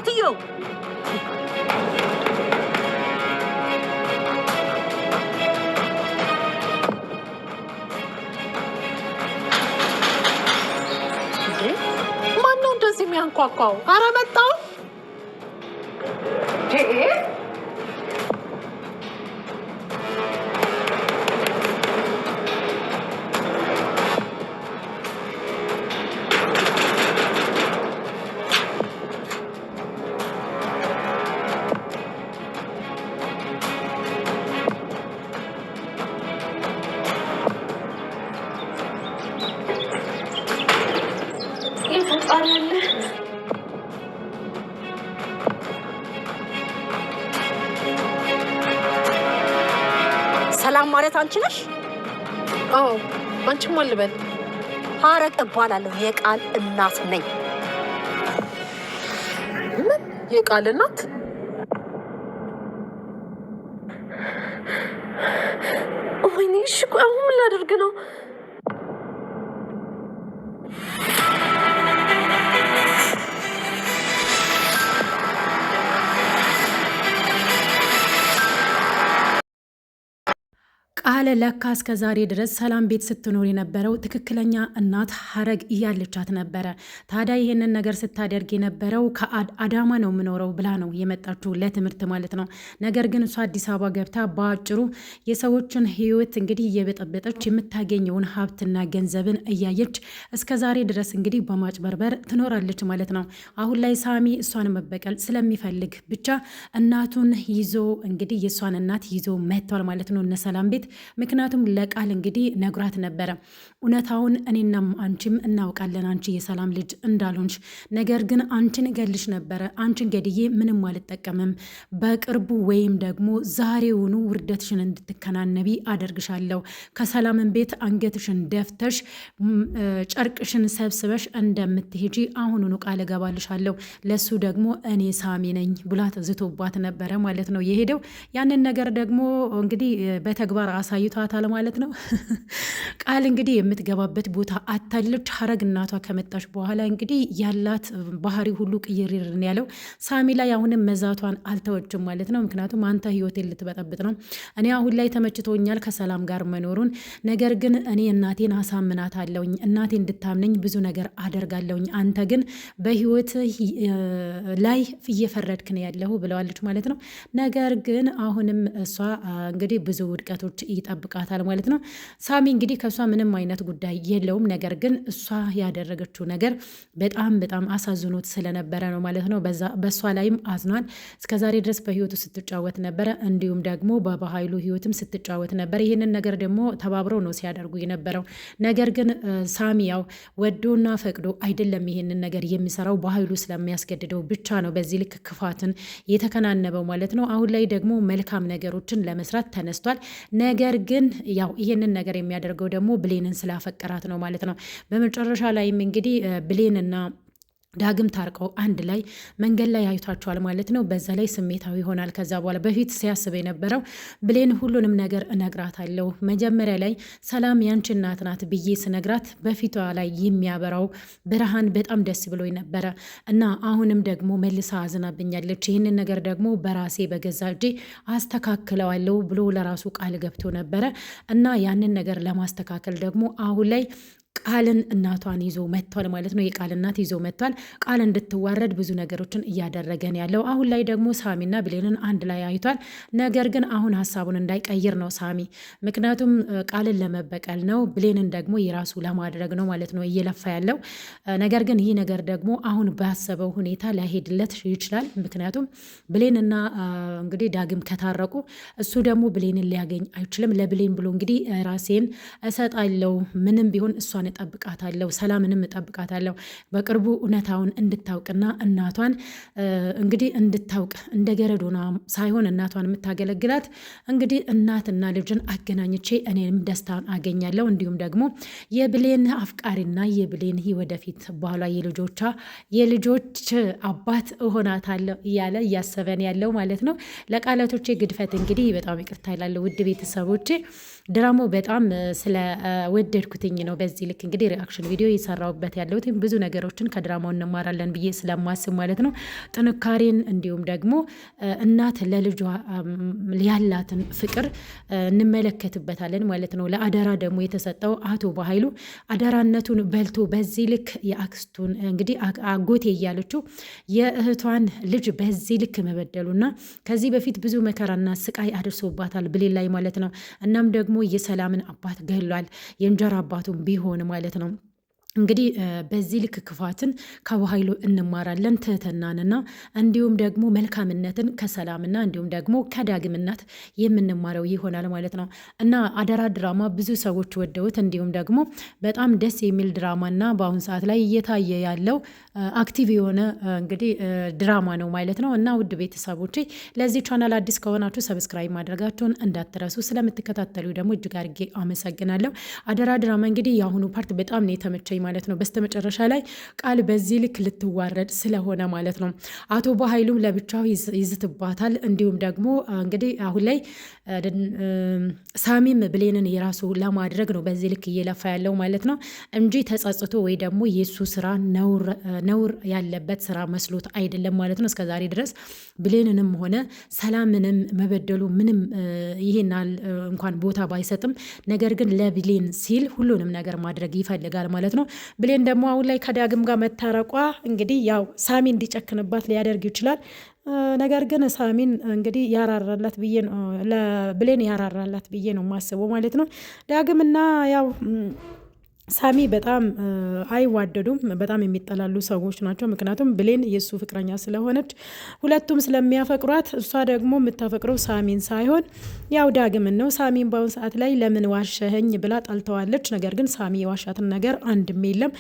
ሴትዮ ማነው እንደዚህ የሚያንኳኳው? ኧረ መጣሁ። ሰላም ማለት አንቺ ነሽ? አዎ፣ አንቺም አልበል። ሀረግ እባላለሁ። የቃል እናት ነኝ። ምን የቃል እናት? ወይኔ! እሺ፣ አሁን ምን ላደርግ ነው? ቃል ለካ እስከ ዛሬ ድረስ ሰላም ቤት ስትኖር የነበረው ትክክለኛ እናት ሀረግ እያለቻት ነበረ። ታዲያ ይህንን ነገር ስታደርግ የነበረው ከአዳማ ነው የምኖረው ብላ ነው የመጣችው ለትምህርት ማለት ነው። ነገር ግን እሷ አዲስ አበባ ገብታ በአጭሩ የሰዎችን ሕይወት እንግዲህ እየበጠበጠች የምታገኘውን ሀብትና ገንዘብን እያየች እስከ ዛሬ ድረስ እንግዲህ በማጭበርበር ትኖራለች ማለት ነው። አሁን ላይ ሳሚ እሷን መበቀል ስለሚፈልግ ብቻ እናቱን ይዞ እንግዲህ የእሷን እናት ይዞ መጥቷል ማለት ነው እነ ሰላም ቤት። ምክንያቱም ለቃል እንግዲህ ነግሯት ነበረ። እውነታውን እኔናም አንቺም እናውቃለን አንቺ የሰላም ልጅ እንዳልሆንሽ፣ ነገር ግን አንቺን እገልሽ ነበረ። አንቺን ገድዬ ምንም አልጠቀምም። በቅርቡ ወይም ደግሞ ዛሬውኑ ውርደትሽን እንድትከናነቢ አደርግሻለሁ። ከሰላምን ቤት አንገትሽን ደፍተሽ ጨርቅሽን ሰብስበሽ እንደምትሄጂ አሁኑኑ ቃል እገባልሻለሁ። ለሱ ደግሞ እኔ ሳሚ ነኝ ብላት ዝቶባት ነበረ ማለት ነው የሄደው። ያንን ነገር ደግሞ እንግዲህ በተግባር አሳይቷታል ማለት ነው። ቃል እንግዲህ የምትገባበት ቦታ አታለች። ሀረግ እናቷ ከመጣች በኋላ እንግዲህ ያላት ባህሪ ሁሉ ቅይርርን ያለው ሳሚ ላይ አሁንም መዛቷን አልተወችም ማለት ነው። ምክንያቱም አንተ ህይወቴን ልትበጠብጥ ነው። እኔ አሁን ላይ ተመችቶኛል ከሰላም ጋር መኖሩን፣ ነገር ግን እኔ እናቴን አሳምናት አለውኝ። እናቴ እንድታምነኝ ብዙ ነገር አደርጋለሁኝ። አንተ ግን በህይወት ላይ እየፈረድክ ነው ያለሁ ብለዋለች ማለት ነው። ነገር ግን አሁንም እሷ እንግዲህ ብዙ ውድቀቶች ይጠብቃታል ማለት ነው። ሳሚ እንግዲህ ከእሷ ምንም አይነት ጉዳይ የለውም። ነገር ግን እሷ ያደረገችው ነገር በጣም በጣም አሳዝኖት ስለነበረ ነው ማለት ነው። በእሷ ላይም አዝኗል። እስከዛሬ ድረስ በህይወቱ ስትጫወት ነበረ፣ እንዲሁም ደግሞ በባህሉ ህይወትም ስትጫወት ነበር። ይህንን ነገር ደግሞ ተባብረው ነው ሲያደርጉ የነበረው። ነገር ግን ሳሚ ያው ወዶና ፈቅዶ አይደለም ይህንን ነገር የሚሰራው፣ ባህሉ ስለሚያስገድደው ብቻ ነው በዚህ ልክ ክፋትን የተከናነበው ማለት ነው። አሁን ላይ ደግሞ መልካም ነገሮችን ለመስራት ተነስቷል። ነገር ግን ያው ይሄንን ነገር የሚያደርገው ደግሞ ብሌንን ስላፈቀራት ነው ማለት ነው። በመጨረሻ ላይም እንግዲህ ብሌንና ዳግም ታርቀው አንድ ላይ መንገድ ላይ አይቷቸዋል ማለት ነው። በዛ ላይ ስሜታዊ ይሆናል። ከዛ በኋላ በፊት ሲያስብ የነበረው ብሌን ሁሉንም ነገር እነግራታለሁ፣ መጀመሪያ ላይ ሰላም ያንቺ እናት ናት ብዬ ስነግራት በፊቷ ላይ የሚያበራው ብርሃን በጣም ደስ ብሎኝ ነበረ እና አሁንም ደግሞ መልሳ አዝናብኛለች። ይህንን ነገር ደግሞ በራሴ በገዛ እጄ አስተካክለዋለሁ ብሎ ለራሱ ቃል ገብቶ ነበረ እና ያንን ነገር ለማስተካከል ደግሞ አሁን ላይ ቃልን እናቷን ይዞ መጥቷል ማለት ነው። የቃል እናት ይዞ መጥቷል። ቃል እንድትዋረድ ብዙ ነገሮችን እያደረገን ያለው አሁን ላይ ደግሞ ሳሚና ብሌንን አንድ ላይ አይቷል። ነገር ግን አሁን ሀሳቡን እንዳይቀይር ነው ሳሚ። ምክንያቱም ቃልን ለመበቀል ነው፣ ብሌንን ደግሞ የራሱ ለማድረግ ነው ማለት ነው እየለፋ ያለው። ነገር ግን ይህ ነገር ደግሞ አሁን ባሰበው ሁኔታ ላይሄድለት ይችላል። ምክንያቱም ብሌንና እንግዲህ ዳግም ከታረቁ እሱ ደግሞ ብሌንን ሊያገኝ አይችልም። ለብሌን ብሎ እንግዲህ ራሴን እሰጣለሁ፣ ምንም ቢሆን እሷን እጠብቃታለሁ፣ ሰላምንም እጠብቃታለሁ። በቅርቡ እውነታውን እንድታውቅና እናቷን እንግዲህ እንድታውቅ እንደ ገረዶና ሳይሆን እናቷን የምታገለግላት እንግዲህ እናትና ልጅን አገናኝቼ እኔም ደስታን አገኛለሁ። እንዲሁም ደግሞ የብሌን አፍቃሪና የብሌን ወደፊት በኋላ የልጆች አባት እሆናታለሁ እያለ እያሰበን ያለው ማለት ነው። ለቃላቶቼ ግድፈት እንግዲህ በጣም ይቅርታ ይላለሁ ውድ ቤተሰቦቼ። ድራማው በጣም ስለወደድኩትኝ ነው በዚህ ልክ እንግዲህ ሪአክሽን ቪዲዮ የሰራውበት ያለሁት ብዙ ነገሮችን ከድራማው እንማራለን ብዬ ስለማስብ ማለት ነው። ጥንካሬን እንዲሁም ደግሞ እናት ለልጇ ያላትን ፍቅር እንመለከትበታለን ማለት ነው። ለአደራ ደግሞ የተሰጠው አቶ በኃይሉ አደራነቱን በልቶ በዚህ ልክ የአክስቱን እንግዲህ አጎቴ እያለችው የእህቷን ልጅ በዚህ ልክ መበደሉና ከዚህ በፊት ብዙ መከራና ስቃይ አድርሶባታል ብሌን ላይ ማለት ነው። እናም ደግሞ የሰላምን አባት ገሏል፣ የእንጀራ አባቱን ቢሆን ማለት ነው። እንግዲህ በዚህ ልክ ክፋትን ከበኃይሉ እንማራለን፣ ትህትናንና እንዲሁም ደግሞ መልካምነትን ከሰላምና እንዲሁም ደግሞ ከዳግም እናት የምንማረው ይሆናል ማለት ነው። እና አደራ ድራማ ብዙ ሰዎች ወደውት እንዲሁም ደግሞ በጣም ደስ የሚል ድራማና በአሁኑ ሰዓት ላይ እየታየ ያለው አክቲቭ የሆነ እንግዲህ ድራማ ነው ማለት ነው። እና ውድ ቤተሰቦቼ ለዚህ ቻናል አዲስ ከሆናችሁ ሰብስክራይብ ማድረጋችሁን እንዳትረሱ። ስለምትከታተሉ ደግሞ እጅግ አድርጌ አመሰግናለሁ። አደራ ድራማ እንግዲህ የአሁኑ ፓርት በጣም ነው የተመቸኝ ማለት ነው። በስተመጨረሻ ላይ ቃል በዚህ ልክ ልትዋረድ ስለሆነ ማለት ነው። አቶ በኃይሉም ለብቻው ይዝትባታል። እንዲሁም ደግሞ እንግዲህ አሁን ላይ ሳሚም ብሌንን የራሱ ለማድረግ ነው በዚህ ልክ እየለፋ ያለው ማለት ነው እንጂ ተጸጽቶ ወይ ደግሞ የሱ ስራ ነውር ያለበት ስራ መስሎት አይደለም ማለት ነው። እስከዛሬ ድረስ ብሌንንም ሆነ ሰላምንም መበደሉ ምንም ይሄናል እንኳን ቦታ ባይሰጥም፣ ነገር ግን ለብሌን ሲል ሁሉንም ነገር ማድረግ ይፈልጋል ማለት ነው። ብሌን ደግሞ አሁን ላይ ከዳግም ጋር መታረቋ እንግዲህ ያው ሳሚ እንዲጨክንባት ሊያደርግ ይችላል። ነገር ግን ሳሚን እንግዲህ ያራራላት ብዬ ነው ለብሌን ያራራላት ብዬ ነው የማስበው ማለት ነው። ዳግምና ያው ሳሚ በጣም አይዋደዱም። በጣም የሚጠላሉ ሰዎች ናቸው። ምክንያቱም ብሌን የእሱ ፍቅረኛ ስለሆነች ሁለቱም ስለሚያፈቅሯት፣ እሷ ደግሞ የምታፈቅረው ሳሚን ሳይሆን ያው ዳግምን ነው። ሳሚን በአሁኑ ሰዓት ላይ ለምን ዋሸኸኝ ብላ ጣልተዋለች። ነገር ግን ሳሚ የዋሻትን ነገር አንድም የለም።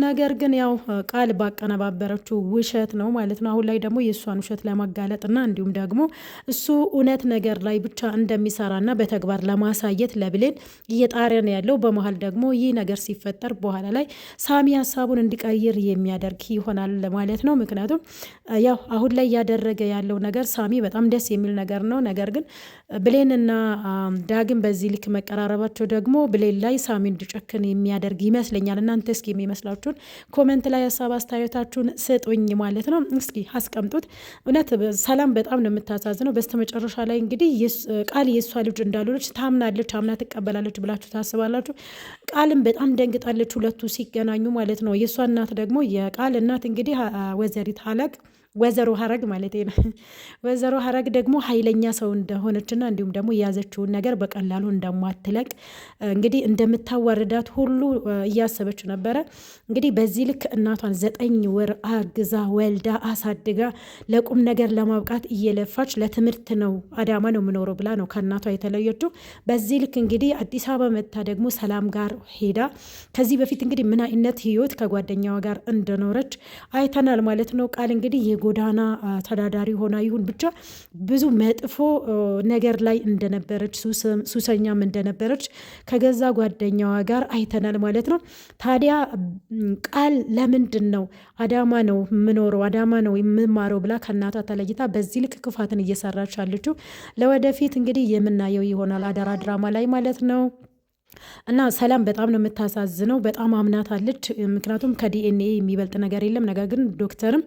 ነገር ግን ያው ቃል ባቀነባበረችው ውሸት ነው ማለት ነው። አሁን ላይ ደግሞ የእሷን ውሸት ለማጋለጥና እንዲሁም ደግሞ እሱ እውነት ነገር ላይ ብቻ እንደሚሰራና በተግባር ለማሳየት ለብሌን እየጣረ ነው ያለው። በመሀል ደግሞ ይህ ነገር ሲፈጠር በኋላ ላይ ሳሚ ሀሳቡን እንዲቀይር የሚያደርግ ይሆናል ማለት ነው። ምክንያቱም ያው አሁን ላይ እያደረገ ያለው ነገር ሳሚ በጣም ደስ የሚል ነገር ነው። ነገር ግን ብሌንና ዳግም በዚህ ልክ መቀራረባቸው ደግሞ ብሌን ላይ ሳሚ እንዲጨክን የሚያደርግ ይመስለኛል። እናንተ እስኪ የሚመስላችሁን ኮመንት ላይ ሀሳብ አስተያየታችሁን ስጡኝ ማለት ነው። እስኪ አስቀምጡት። እውነት ሰላም በጣም ነው የምታሳዝነው። በስተመጨረሻ ላይ እንግዲህ ቃል የእሷ ልጅ እንዳልሆነች ታምናለች፣ አምና ትቀበላለች ብላችሁ ታስባላችሁ። ቃልም በጣም ደንግጣለች ሁለቱ ሲገናኙ ማለት ነው። የእሷ እናት ደግሞ የቃል እናት እንግዲህ ወይዘሮ ሀረግ ማለት ነው። ወይዘሮ ሀረግ ደግሞ ኃይለኛ ሰው እንደሆነችና እንዲሁም ደግሞ የያዘችውን ነገር በቀላሉ እንደማትለቅ እንግዲህ እንደምታዋርዳት ሁሉ እያሰበች ነበረ። እንግዲህ በዚህ ልክ እናቷን 9 ወር አግዛ ወልዳ አሳድጋ ለቁም ነገር ለማብቃት እየለፋች ለትምህርት ነው አዳማ ነው የምኖረው ብላ ነው ከእናቷ የተለየችው። በዚህ ልክ እንግዲህ አዲስ አበባ መታ ደግሞ ሰላም ጋር ሄዳ ከዚህ በፊት እንግዲህ ምን አይነት ህይወት ከጓደኛዋ ጋር እንደኖረች አይተናል ማለት ነው። ቃል እንግዲህ የጎዳና ተዳዳሪ ሆና ይሁን ብቻ ብዙ መጥፎ ነገር ላይ እንደነበረች፣ ሱሰኛም እንደነበረች ከገዛ ጓደኛዋ ጋር አይተናል ማለት ነው። ታዲያ ቃል ለምንድን ነው አዳማ ነው የምኖረው አዳማ ነው የምማረው ብላ ከእናቷ ተለይታ በዚህ ልክ ክፋትን እየሰራች አለችው? ለወደፊት እንግዲህ የምናየው ይሆናል አደራ ድራማ ላይ ማለት ነው። እና ሰላም በጣም ነው የምታሳዝነው። በጣም አምናታለች። ምክንያቱም ከዲኤንኤ የሚበልጥ ነገር የለም። ነገር ግን ዶክተርም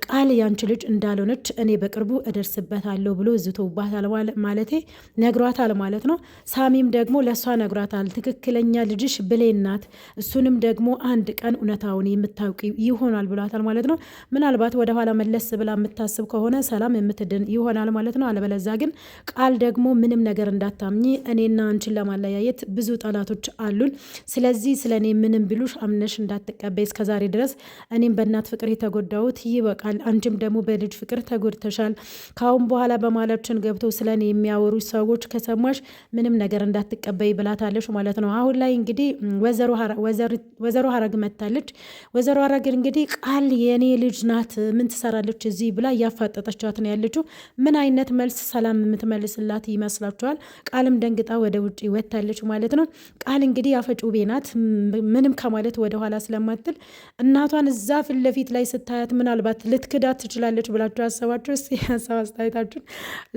ቃል ያንቺ ልጅ እንዳልሆነች እኔ በቅርቡ እደርስበታለሁ ብሎ ዝቶባታል ማለቴ ነግሯታል ማለት ነው። ሳሚም ደግሞ ለእሷ ነግሯታል። ትክክለኛ ልጅሽ ብሌን ናት፣ እሱንም ደግሞ አንድ ቀን እውነታውን የምታውቂ ይሆናል ብሏታል ማለት ነው። ምናልባት ወደኋላ መለስ ብላ የምታስብ ከሆነ ሰላም የምትድን ይሆናል ማለት ነው። አለበለዛ ግን ቃል ደግሞ ምንም ነገር እንዳታምኚ፣ እኔና አንቺን ለማለያየት ብዙ ጠላቶች አሉን። ስለዚህ ስለ እኔ ምንም ብሉሽ አምነሽ እንዳትቀበይ። እስከዛሬ ድረስ እኔም በእናት ፍቅር የተጎዳሁት ይበቃል። አንቺም ደግሞ በልጅ ፍቅር ተጎድተሻል። ካሁን በኋላ በማላችን ገብተው ስለ እኔ የሚያወሩ ሰዎች ከሰማሽ ምንም ነገር እንዳትቀበይ ብላታለች ማለት ነው። አሁን ላይ እንግዲህ ወይዘሮ ሀረግ መታለች። ወይዘሮ ሀረግ እንግዲህ ቃል የኔ ልጅ ናት ምን ትሰራለች እዚህ ብላ እያፋጠጠቻት ነው ያለችው። ምን አይነት መልስ ሰላም የምትመልስላት ይመስላችኋል? ቃልም ደንግጣ ወደ ውጭ ወታለች ማለት ማለት ነው። ቃል እንግዲህ አፈጩቤ ናት። ምንም ከማለት ወደኋላ ስለማትል እናቷን እዛ ፊት ለፊት ላይ ስታያት ምናልባት ልትክዳት ትችላለች ብላችሁ ያሰባችሁ እስኪ ሀሳብ አስተያየታችሁን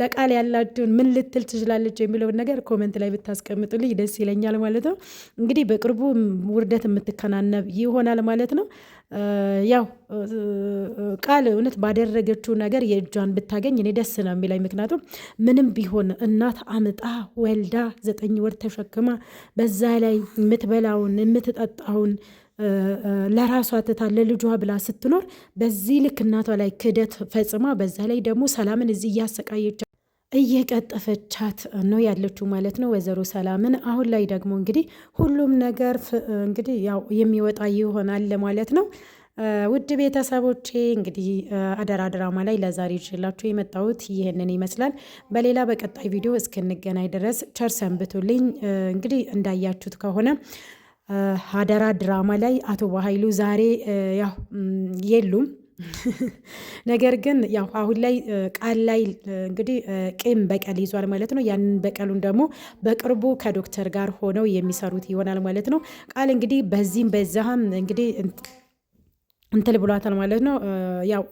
ለቃል ያላችሁን ምን ልትል ትችላለች የሚለውን ነገር ኮመንት ላይ ብታስቀምጡልኝ ደስ ይለኛል ማለት ነው። እንግዲህ በቅርቡ ውርደት የምትከናነብ ይሆናል ማለት ነው። ያው ቃል እውነት ባደረገችው ነገር የእጇን ብታገኝ እኔ ደስ ነው የሚለኝ። ምክንያቱም ምንም ቢሆን እናት አምጣ ወልዳ 9 ወር ተሸክማ በዛ ላይ የምትበላውን የምትጠጣውን ለራሷ ትታ ለልጇ ብላ ስትኖር በዚህ ልክ እናቷ ላይ ክደት ፈጽማ በዛ ላይ ደግሞ ሰላምን እዚህ እያሰቃየች እየቀጠፈቻት ነው ያለችው ማለት ነው ወይዘሮ ሰላምን። አሁን ላይ ደግሞ እንግዲህ ሁሉም ነገር እንግዲህ ያው የሚወጣ ይሆናል ማለት ነው። ውድ ቤተሰቦቼ እንግዲህ አደራ ድራማ ላይ ለዛሬ ይዤላችሁ የመጣሁት ይህንን ይመስላል። በሌላ በቀጣይ ቪዲዮ እስክንገናኝ ድረስ ቸር ሰንብቱልኝ። እንግዲህ እንዳያችሁት ከሆነ አደራ ድራማ ላይ አቶ በኃይሉ ዛሬ ያው የሉም። ነገር ግን ያው አሁን ላይ ቃል ላይ እንግዲህ ቂም በቀል ይዟል ማለት ነው። ያንን በቀሉን ደግሞ በቅርቡ ከዶክተር ጋር ሆነው የሚሰሩት ይሆናል ማለት ነው። ቃል እንግዲህ በዚህም በዛም እንግዲህ እንትል ብሏታል ማለት ነው። ያው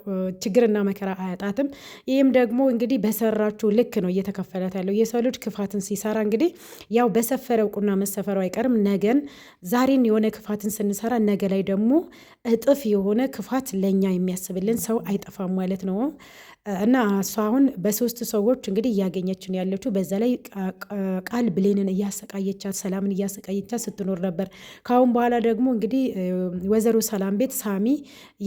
ችግርና መከራ አያጣትም። ይህም ደግሞ እንግዲህ በሰራችው ልክ ነው እየተከፈላት ያለው። የሰው ልጅ ክፋትን ሲሰራ እንግዲህ ያው በሰፈረው ቁና መሰፈረው አይቀርም። ነገን ዛሬን የሆነ ክፋትን ስንሰራ ነገ ላይ ደግሞ እጥፍ የሆነ ክፋት ለእኛ የሚያስብልን ሰው አይጠፋም ማለት ነው። እና እሷ አሁን በ3 ሰዎች እንግዲህ እያገኘችን ያለችው በዛ ላይ ቃል ብሌንን እያሰቃየቻት ሰላምን እያሰቃየቻት ስትኖር ነበር። ከአሁን በኋላ ደግሞ እንግዲህ ወይዘሮ ሰላም ቤት ሳሚ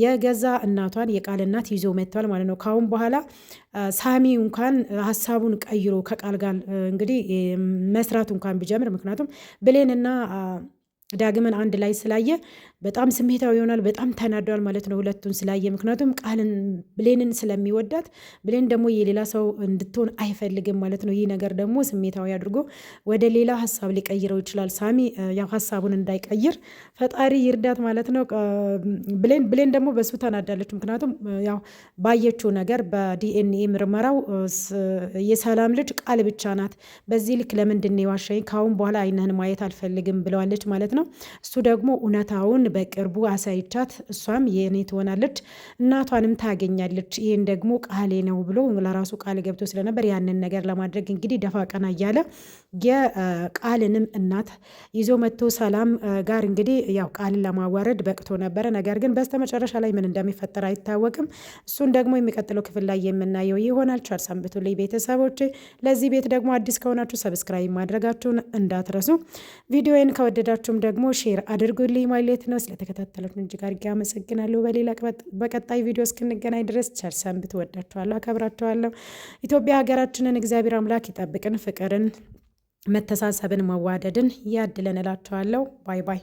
የገዛ እናቷን የቃል እናት ይዞ መጥቷል ማለት ነው። ከአሁን በኋላ ሳሚ እንኳን ሀሳቡን ቀይሮ ከቃል ጋር እንግዲህ መስራት እንኳን ቢጀምር ምክንያቱም ብሌንና ዳግምን አንድ ላይ ስላየ በጣም ስሜታዊ ይሆናል። በጣም ተናዷል ማለት ነው ሁለቱን ስላየ። ምክንያቱም ቃልን ብሌንን ስለሚወዳት ብሌን ደግሞ የሌላ ሰው እንድትሆን አይፈልግም ማለት ነው። ይህ ነገር ደግሞ ስሜታዊ አድርጎ ወደ ሌላ ሀሳብ ሊቀይረው ይችላል። ሳሚ ያው ሀሳቡን እንዳይቀይር ፈጣሪ ይርዳት ማለት ነው። ብሌን ደግሞ በሱ ተናዳለች። ምክንያቱም ያው ባየችው ነገር በዲኤንኤ ምርመራው የሰላም ልጅ ቃል ብቻ ናት። በዚህ ልክ ለምንድን ነው የዋሸኝ? ካሁን በኋላ አይነህን ማየት አልፈልግም ብለዋለች ማለት ነው። እሱ ደግሞ እውነታውን በቅርቡ አሳይቻት እሷም የኔ ትሆናለች እናቷንም ታገኛለች። ይህን ደግሞ ቃሌ ነው ብሎ ለራሱ ቃል ገብቶ ስለነበር ያንን ነገር ለማድረግ እንግዲህ ደፋ ቀና እያለ የቃልንም እናት ይዞ መጥቶ ሰላም ጋር እንግዲህ ያው ቃልን ለማዋረድ በቅቶ ነበረ። ነገር ግን በስተመጨረሻ ላይ ምን እንደሚፈጠር አይታወቅም። እሱን ደግሞ የሚቀጥለው ክፍል ላይ የምናየው ይሆናል። ቸር ሰንብቱልኝ ቤተሰቦች። ለዚህ ቤት ደግሞ አዲስ ከሆናችሁ ሰብስክራይብ ማድረጋችሁን እንዳትረሱ። ቪዲዮን ከወደዳችሁም ደግሞ ሼር አድርጉልኝ ማለት ነው። ስለተከታተላችሁን እጅግ አድርጌ አመሰግናለሁ። በሌላ በቀጣይ ቪዲዮ እስክንገናኝ ድረስ ቸር ሰንብቱ። ወዳችኋለሁ፣ አከብራችኋለሁ። ኢትዮጵያ ሀገራችንን እግዚአብሔር አምላክ ይጠብቅን፣ ፍቅርን፣ መተሳሰብን፣ መዋደድን ያድለን እላችኋለሁ። ባይ ባይ።